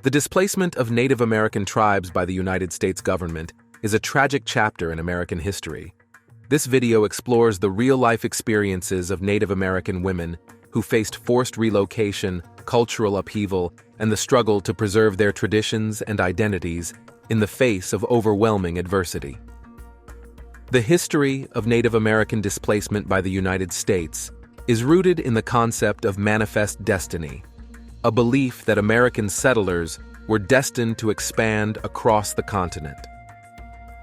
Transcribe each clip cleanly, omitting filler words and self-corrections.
The displacement of Native American tribes by the United States government is a tragic chapter in American history. This video explores the real-life experiences of Native American women who faced forced relocation, cultural upheaval, and the struggle to preserve their traditions and identities in the face of overwhelming adversity. The history of Native American displacement by the United States is rooted in the concept of manifest destiny, a belief that American settlers were destined to expand across the continent.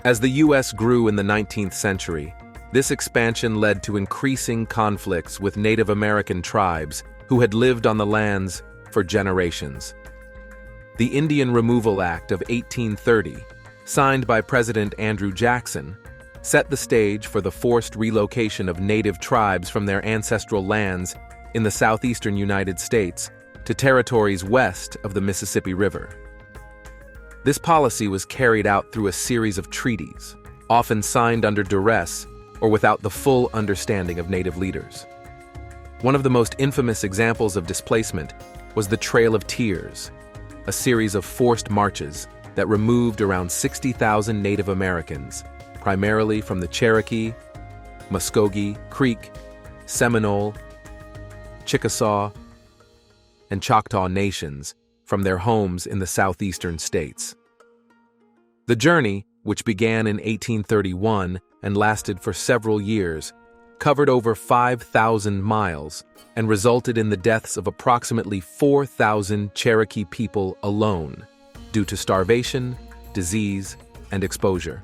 As the U.S. grew in the 19th century, this expansion led to increasing conflicts with Native American tribes who had lived on the lands for generations. The Indian Removal Act of 1830, signed by President Andrew Jackson, set the stage for the forced relocation of native tribes from their ancestral lands in the southeastern United States to territories west of the Mississippi River. This policy was carried out through a series of treaties, often signed under duress or without the full understanding of native leaders. One of the most infamous examples of displacement was the Trail of Tears, a series of forced marches that removed around 60,000 Native Americans, primarily from the Cherokee, Muskogee, Creek, Seminole, Chickasaw, and Choctaw nations from their homes in the southeastern states. The journey, which began in 1831 and lasted for several years, covered over 5,000 miles and resulted in the deaths of approximately 4,000 Cherokee people alone due to starvation, disease, and exposure.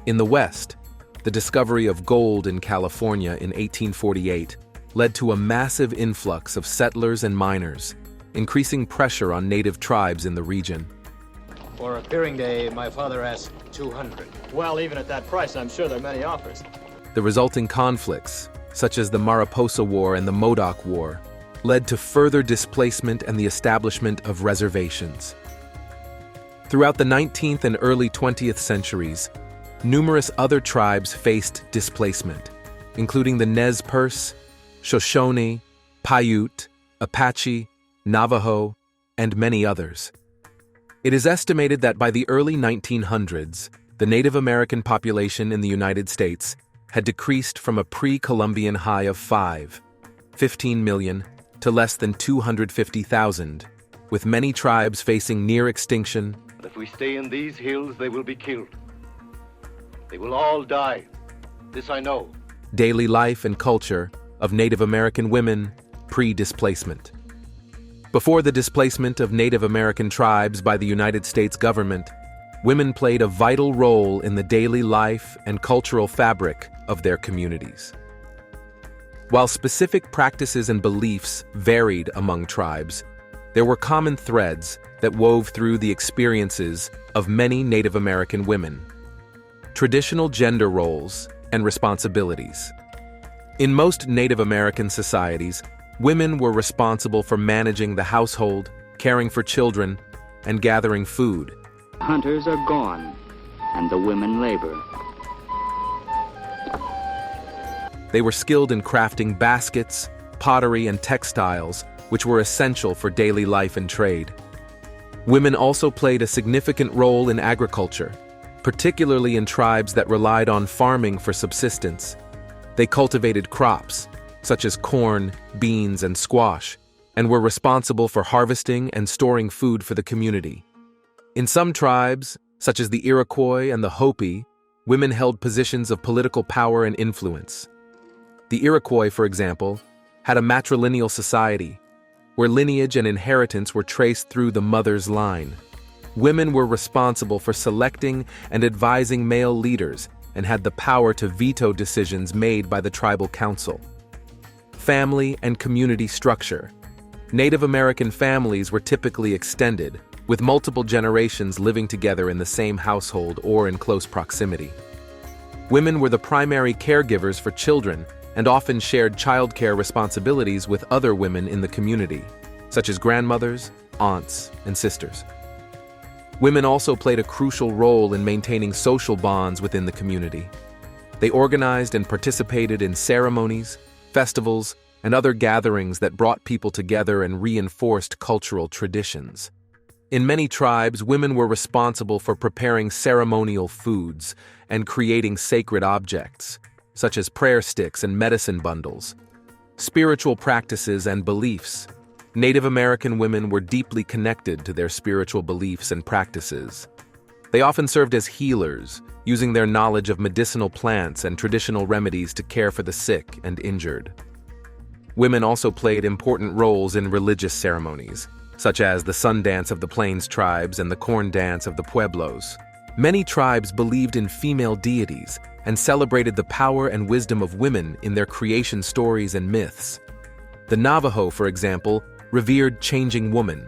In the West, the discovery of gold in California in 1848 led to a massive influx of settlers and miners, increasing pressure on native tribes in the region. For a clearing day, my father asked $200. Well, even at that price, I'm sure there are many offers. The resulting conflicts, such as the Mariposa War and the Modoc War, led to further displacement and the establishment of reservations. Throughout the 19th and early 20th centuries, numerous other tribes faced displacement, including the Nez Perce, Shoshone, Paiute, Apache, Navajo, and many others. It is estimated that by the early 1900s, the Native American population in the United States had decreased from a pre-Columbian high of 15 million to less than 250,000, with many tribes facing near extinction. If we stay in these hills, they will be killed. They will all die. This I know. Daily life and culture of Native American women pre-displacement. Before the displacement of Native American tribes by the United States government, women played a vital role in the daily life and cultural fabric of their communities. While specific practices and beliefs varied among tribes, there were common threads that wove through the experiences of many Native American women. Traditional gender roles and responsibilities. In most Native American societies, women were responsible for managing the household, caring for children, and gathering food. Hunters are gone, and the women labor. They were skilled in crafting baskets, pottery, and textiles, which were essential for daily life and trade. Women also played a significant role in agriculture, particularly in tribes that relied on farming for subsistence. They cultivated crops, such as corn, beans, and squash, and were responsible for harvesting and storing food for the community. In some tribes, such as the Iroquois and the Hopi, women held positions of political power and influence. The Iroquois, for example, had a matrilineal society, where lineage and inheritance were traced through the mother's line. Women were responsible for selecting and advising male leaders and had the power to veto decisions made by the tribal council. Family and community structure. Native American families were typically extended, with multiple generations living together in the same household or in close proximity. Women were the primary caregivers for children and often shared childcare responsibilities with other women in the community, such as grandmothers, aunts, and sisters. Women also played a crucial role in maintaining social bonds within the community. They organized and participated in ceremonies, festivals, and other gatherings that brought people together and reinforced cultural traditions. In many tribes, women were responsible for preparing ceremonial foods and creating sacred objects, such as prayer sticks and medicine bundles. Spiritual practices and beliefs. Native American women were deeply connected to their spiritual beliefs and practices. They often served as healers, using their knowledge of medicinal plants and traditional remedies to care for the sick and injured. Women also played important roles in religious ceremonies, such as the sun dance of the Plains tribes and the corn dance of the Pueblos. Many tribes believed in female deities and celebrated the power and wisdom of women in their creation stories and myths. The Navajo, for example, revered Changing Woman,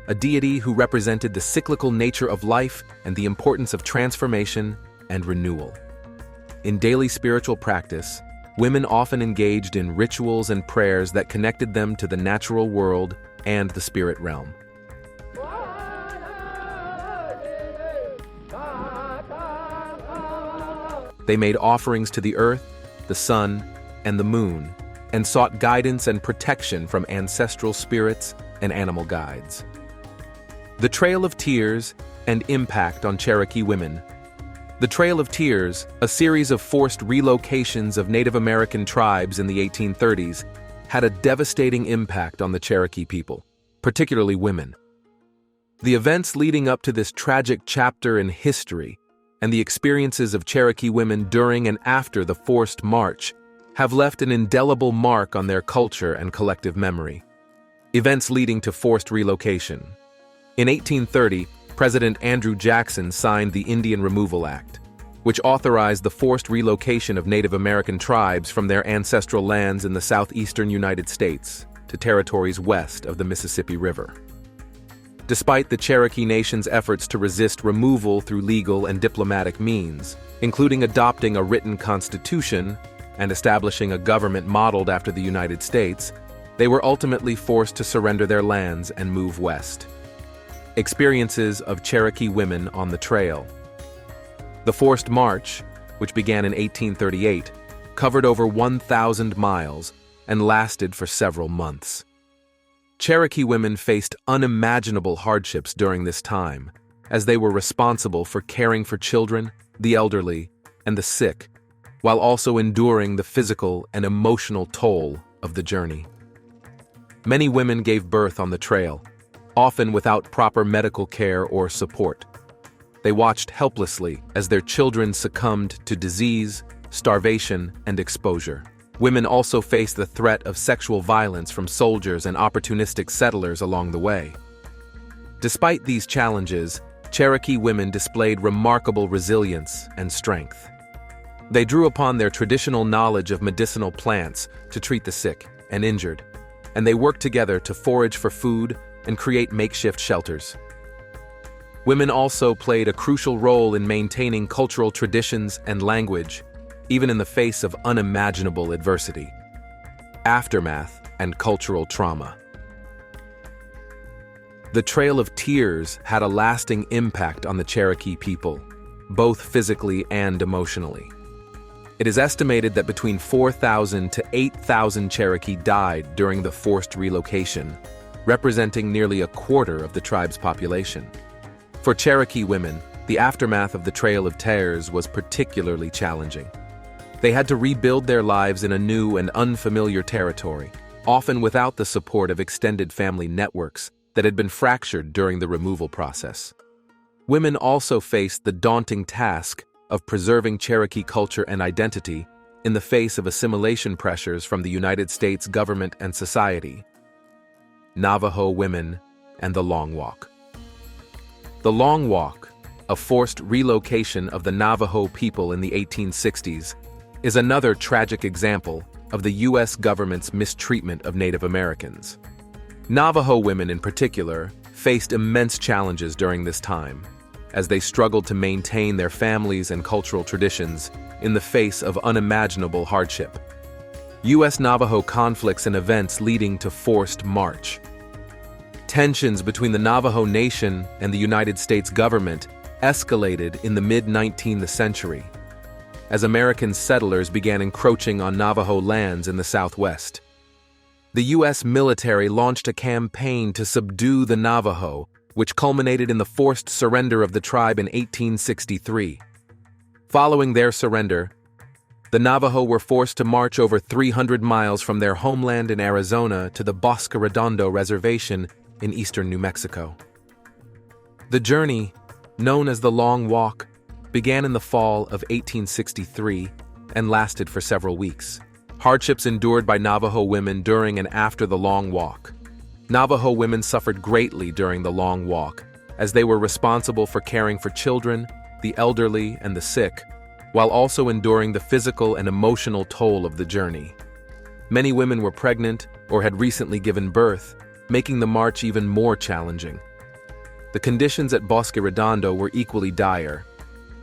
a deity who represented the cyclical nature of life and the importance of transformation and renewal. In daily spiritual practice, women often engaged in rituals and prayers that connected them to the natural world and the spirit realm. They made offerings to the earth, the sun, and the moon, and sought guidance and protection from ancestral spirits and animal guides. The Trail of Tears and impact on Cherokee women. The Trail of Tears, a series of forced relocations of Native American tribes in the 1830s, had a devastating impact on the Cherokee people, particularly women. The events leading up to this tragic chapter in history and the experiences of Cherokee women during and after the forced march have left an indelible mark on their culture and collective memory. Events leading to forced relocation. In 1830, President Andrew Jackson signed the Indian Removal Act, which authorized the forced relocation of Native American tribes from their ancestral lands in the southeastern United States to territories west of the Mississippi River. Despite the Cherokee Nation's efforts to resist removal through legal and diplomatic means, including adopting a written constitution and establishing a government modeled after the United States, they were ultimately forced to surrender their lands and move west. Experiences of Cherokee women on the trail. The forced march, which began in 1838, covered over 1,000 miles and lasted for several months. Cherokee women faced unimaginable hardships during this time, as they were responsible for caring for children, the elderly, and the sick, while also enduring the physical and emotional toll of the journey. Many women gave birth on the trail, often without proper medical care or support. They watched helplessly as their children succumbed to disease, starvation, and exposure. Women also faced the threat of sexual violence from soldiers and opportunistic settlers along the way. Despite these challenges, Cherokee women displayed remarkable resilience and strength. They drew upon their traditional knowledge of medicinal plants to treat the sick and injured, and they worked together to forage for food and create makeshift shelters. Women also played a crucial role in maintaining cultural traditions and language, even in the face of unimaginable adversity. Aftermath and cultural trauma. The Trail of Tears had a lasting impact on the Cherokee people, both physically and emotionally. It is estimated that between 4,000 to 8,000 Cherokee died during the forced relocation, representing nearly a quarter of the tribe's population. For Cherokee women, the aftermath of the Trail of Tears was particularly challenging. They had to rebuild their lives in a new and unfamiliar territory, often without the support of extended family networks that had been fractured during the removal process. Women also faced the daunting task of preserving Cherokee culture and identity in the face of assimilation pressures from the United States government and society. Navajo women and the Long Walk. The Long Walk, a forced relocation of the Navajo people in the 1860s, is another tragic example of the U.S. government's mistreatment of Native Americans. Navajo women in particular faced immense challenges during this time, as they struggled to maintain their families and cultural traditions in the face of unimaginable hardship. U.S. Navajo conflicts and events leading to forced march. Tensions between the Navajo Nation and the United States government escalated in the mid-19th century, as American settlers began encroaching on Navajo lands in the Southwest. The U.S. military launched a campaign to subdue the Navajo which culminated in the forced surrender of the tribe in 1863. Following their surrender, the Navajo were forced to march over 300 miles from their homeland in Arizona to the Bosque Redondo Reservation in eastern New Mexico. The journey, known as the Long Walk, began in the fall of 1863 and lasted for several weeks. Hardships endured by Navajo women during and after the Long Walk. Navajo women suffered greatly during the Long Walk, as they were responsible for caring for children, the elderly, and the sick, while also enduring the physical and emotional toll of the journey. Many women were pregnant or had recently given birth, making the march even more challenging. The conditions at Bosque Redondo were equally dire.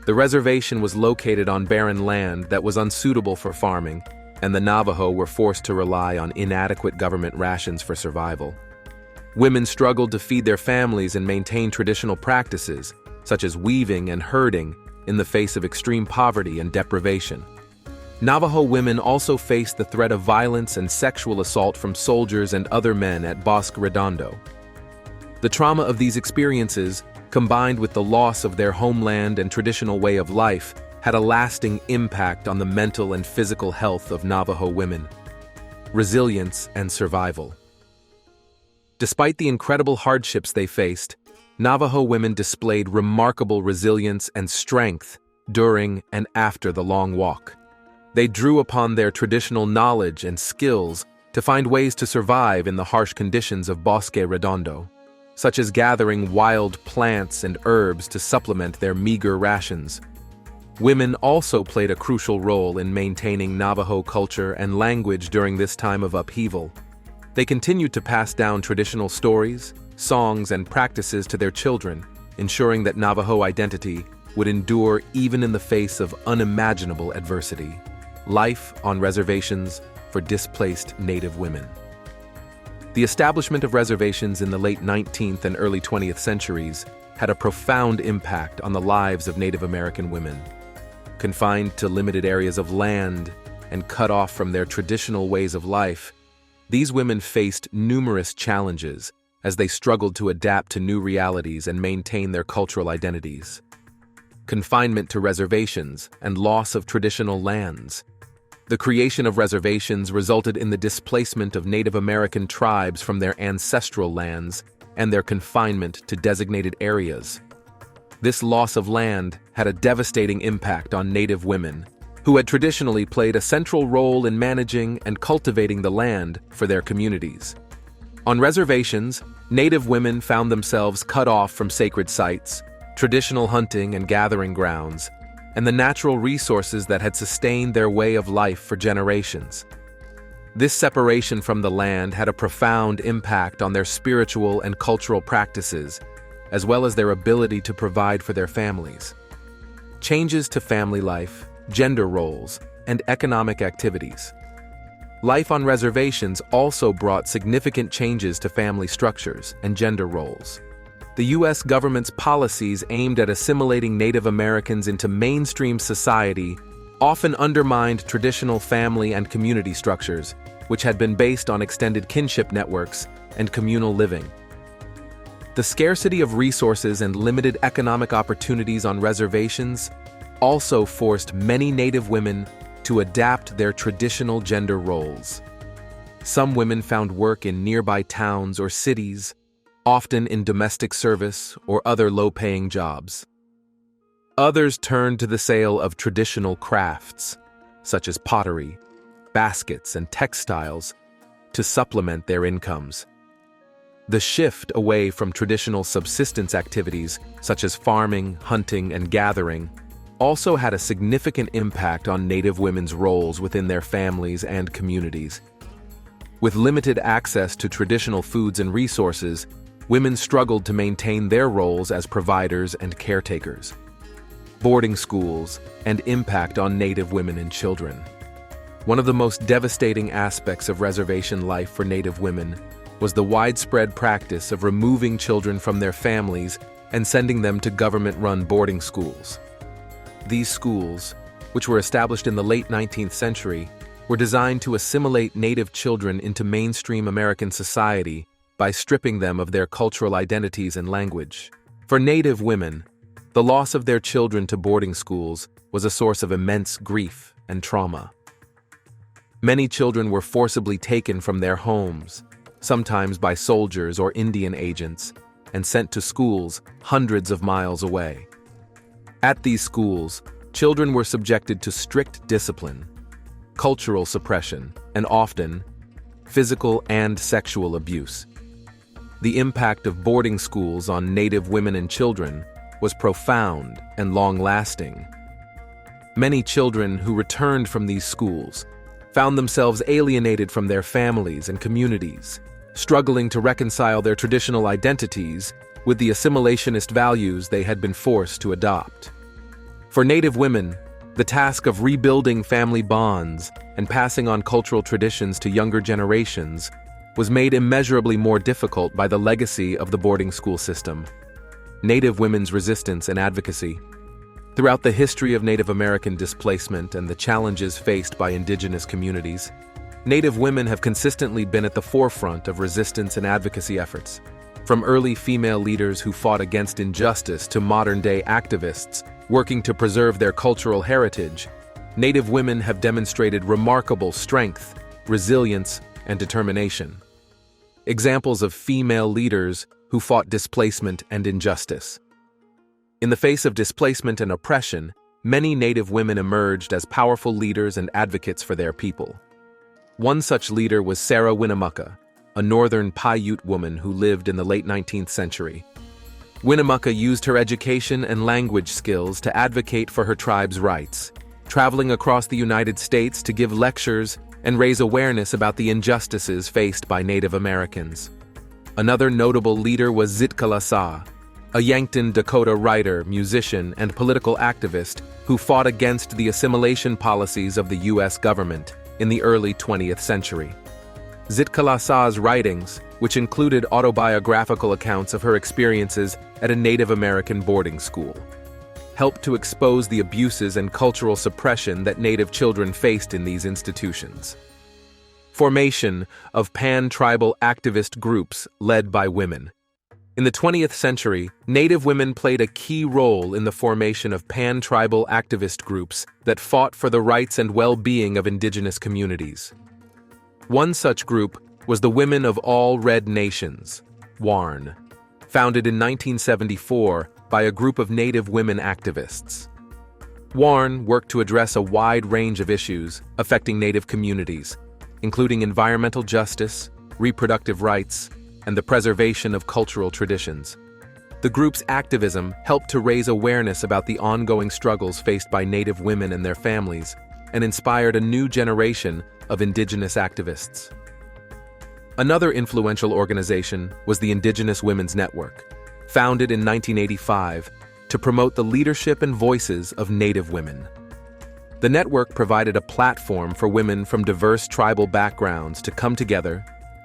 The reservation was located on barren land that was unsuitable for farming, and the Navajo were forced to rely on inadequate government rations for survival. Women struggled to feed their families and maintain traditional practices, such as weaving and herding, in the face of extreme poverty and deprivation. Navajo women also faced the threat of violence and sexual assault from soldiers and other men at Bosque Redondo. The trauma of these experiences, combined with the loss of their homeland and traditional way of life, had a lasting impact on the mental and physical health of Navajo women. Resilience and survival. Despite the incredible hardships they faced, Navajo women displayed remarkable resilience and strength during and after the Long Walk. They drew upon their traditional knowledge and skills to find ways to survive in the harsh conditions of Bosque Redondo, such as gathering wild plants and herbs to supplement their meager rations. Women also played a crucial role in maintaining Navajo culture and language during this time of upheaval. They continued to pass down traditional stories, songs, and practices to their children, ensuring that Navajo identity would endure even in the face of unimaginable adversity. Life on reservations for displaced Native women. The establishment of reservations in the late 19th and early 20th centuries had a profound impact on the lives of Native American women. Confined to limited areas of land and cut off from their traditional ways of life, these women faced numerous challenges as they struggled to adapt to new realities and maintain their cultural identities. Confinement to reservations and loss of traditional lands. The creation of reservations resulted in the displacement of Native American tribes from their ancestral lands and their confinement to designated areas. This loss of land had a devastating impact on Native women, who had traditionally played a central role in managing and cultivating the land for their communities. On reservations, Native women found themselves cut off from sacred sites, traditional hunting and gathering grounds, and the natural resources that had sustained their way of life for generations. This separation from the land had a profound impact on their spiritual and cultural practices, as well as their ability to provide for their families. Changes to family life, gender roles, and economic activities. Life on reservations also brought significant changes to family structures and gender roles. The U.S. government's policies aimed at assimilating Native Americans into mainstream society often undermined traditional family and community structures, which had been based on extended kinship networks and communal living. The scarcity of resources and limited economic opportunities on reservations also forced many Native women to adapt their traditional gender roles. Some women found work in nearby towns or cities, often in domestic service or other low-paying jobs. Others turned to the sale of traditional crafts, such as pottery, baskets, and textiles, to supplement their incomes. The shift away from traditional subsistence activities, such as farming, hunting, and gathering, also had a significant impact on Native women's roles within their families and communities. With limited access to traditional foods and resources, women struggled to maintain their roles as providers and caretakers. Boarding schools and impact on Native women and children. One of the most devastating aspects of reservation life for Native women was the widespread practice of removing children from their families and sending them to government-run boarding schools. These schools, which were established in the late 19th century, were designed to assimilate Native children into mainstream American society by stripping them of their cultural identities and language. For Native women, the loss of their children to boarding schools was a source of immense grief and trauma. Many children were forcibly taken from their homes, sometimes by soldiers or Indian agents, and sent to schools hundreds of miles away. At these schools, children were subjected to strict discipline, cultural suppression, and often physical and sexual abuse. The impact of boarding schools on Native women and children was profound and long-lasting. Many children who returned from these schools found themselves alienated from their families and communities, struggling to reconcile their traditional identities with the assimilationist values they had been forced to adopt. For Native women, the task of rebuilding family bonds and passing on cultural traditions to younger generations was made immeasurably more difficult by the legacy of the boarding school system. Native women's resistance and advocacy. Throughout the history of Native American displacement and the challenges faced by indigenous communities, Native women have consistently been at the forefront of resistance and advocacy efforts. From early female leaders who fought against injustice to modern-day activists working to preserve their cultural heritage, Native women have demonstrated remarkable strength, resilience, and determination. Examples of female leaders who fought displacement and injustice. In the face of displacement and oppression, many Native women emerged as powerful leaders and advocates for their people. One such leader was Sarah Winnemucca, a northern Paiute woman who lived in the late 19th century. Winnemucca used her education and language skills to advocate for her tribe's rights, traveling across the United States to give lectures and raise awareness about the injustices faced by Native Americans. Another notable leader was Sitka Lasa, a Yankton, Dakota writer, musician, and political activist who fought against the assimilation policies of the U.S. government in the early 20th century. Sitka Lasa's writings, which included autobiographical accounts of her experiences at a Native American boarding school, helped to expose the abuses and cultural suppression that Native children faced in these institutions. Formation of pan-tribal activist groups led by women. In the 20th century, Native women played a key role in the formation of pan-tribal activist groups that fought for the rights and well-being of indigenous communities. One such group was the Women of All Red Nations, WARN, founded in 1974 by a group of Native women activists. WARN worked to address a wide range of issues affecting Native communities, including environmental justice, reproductive rights, and the preservation of cultural traditions. The group's activism helped to raise awareness about the ongoing struggles faced by Native women and their families, and inspired a new generation of Indigenous activists. Another influential organization was the Indigenous Women's Network, founded in 1985 to promote the leadership and voices of Native women. The network provided a platform for women from diverse tribal backgrounds to come together,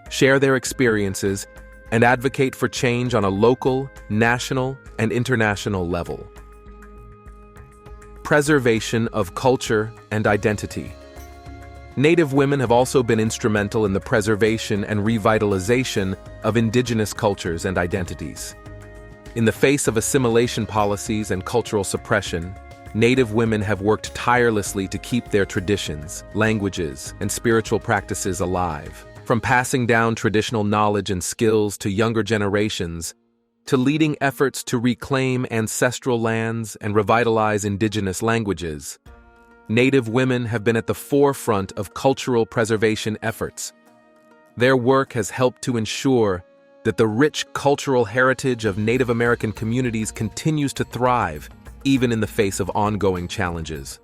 share their experiences, and advocate for change on a local, national, and international level. Preservation of culture and identity. Native women have also been instrumental in the preservation and revitalization of indigenous cultures and identities. In the face of assimilation policies and cultural suppression, Native women have worked tirelessly to keep their traditions, languages, and spiritual practices alive. From passing down traditional knowledge and skills to younger generations, to leading efforts to reclaim ancestral lands and revitalize indigenous languages, Native women have been at the forefront of cultural preservation efforts. Their work has helped to ensure that the rich cultural heritage of Native American communities continues to thrive, even in the face of ongoing challenges.